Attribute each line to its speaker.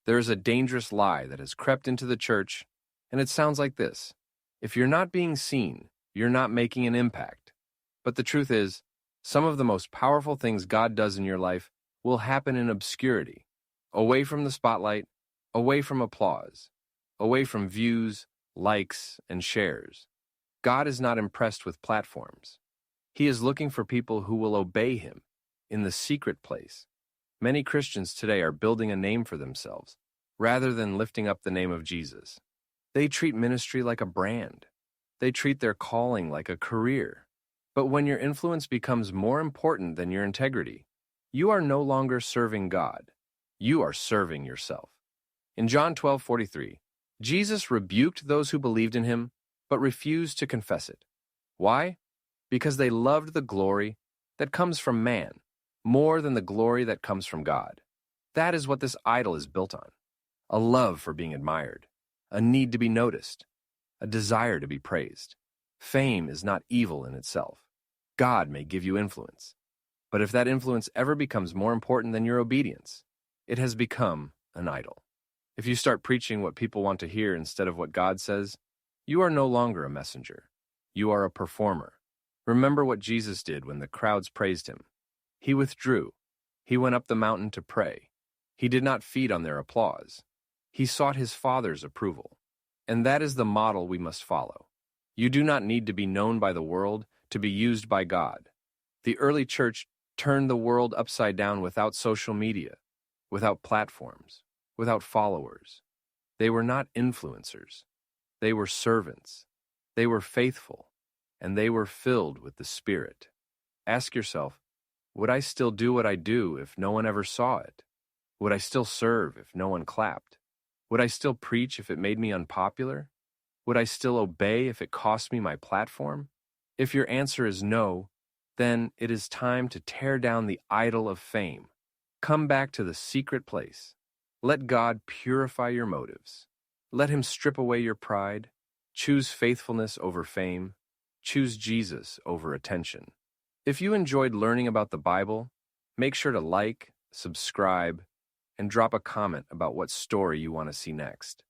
Speaker 1: There is a dangerous lie that has crept into the church, and it sounds like this: if you're not being seen, you're not making an impact. But the truth is, some of the most powerful things God does in your life will happen in obscurity, away from the spotlight, away from applause, away from views, likes, and shares. God is not impressed with platforms. He is looking for people who will obey Him in the secret place. Many Christians today are building a name for themselves, rather than lifting up the name of Jesus. They treat ministry like a brand. They treat their calling like a career. But when your influence becomes more important than your integrity, you are no longer serving God. You are serving yourself. In John 12:43, Jesus rebuked those who believed in Him, but refused to confess it. Why? Because they loved the glory that comes from man more than the glory that comes from God. That is what this idol is built on: a love for being admired, a need to be noticed, a desire to be praised. Fame is not evil in itself. God may give you influence. But if that influence ever becomes more important than your obedience, it has become an idol. If you start preaching what people want to hear instead of what God says, you are no longer a messenger. You are a performer. Remember what Jesus did when the crowds praised Him. He withdrew. He went up the mountain to pray. He did not feed on their applause. He sought His Father's approval. And that is the model we must follow. You do not need to be known by the world to be used by God. The early church turned the world upside down without social media, without platforms, without followers. They were not influencers. They were servants. They were faithful, and they were filled with the Spirit. Ask yourself, would I still do what I do if no one ever saw it? Would I still serve if no one clapped? Would I still preach if it made me unpopular? Would I still obey if it cost me my platform? If your answer is no, then it is time to tear down the idol of fame. Come back to the secret place. Let God purify your motives. Let Him strip away your pride. Choose faithfulness over fame. Choose Jesus over attention. If you enjoyed learning about the Bible, make sure to like, subscribe, and drop a comment about what story you want to see next.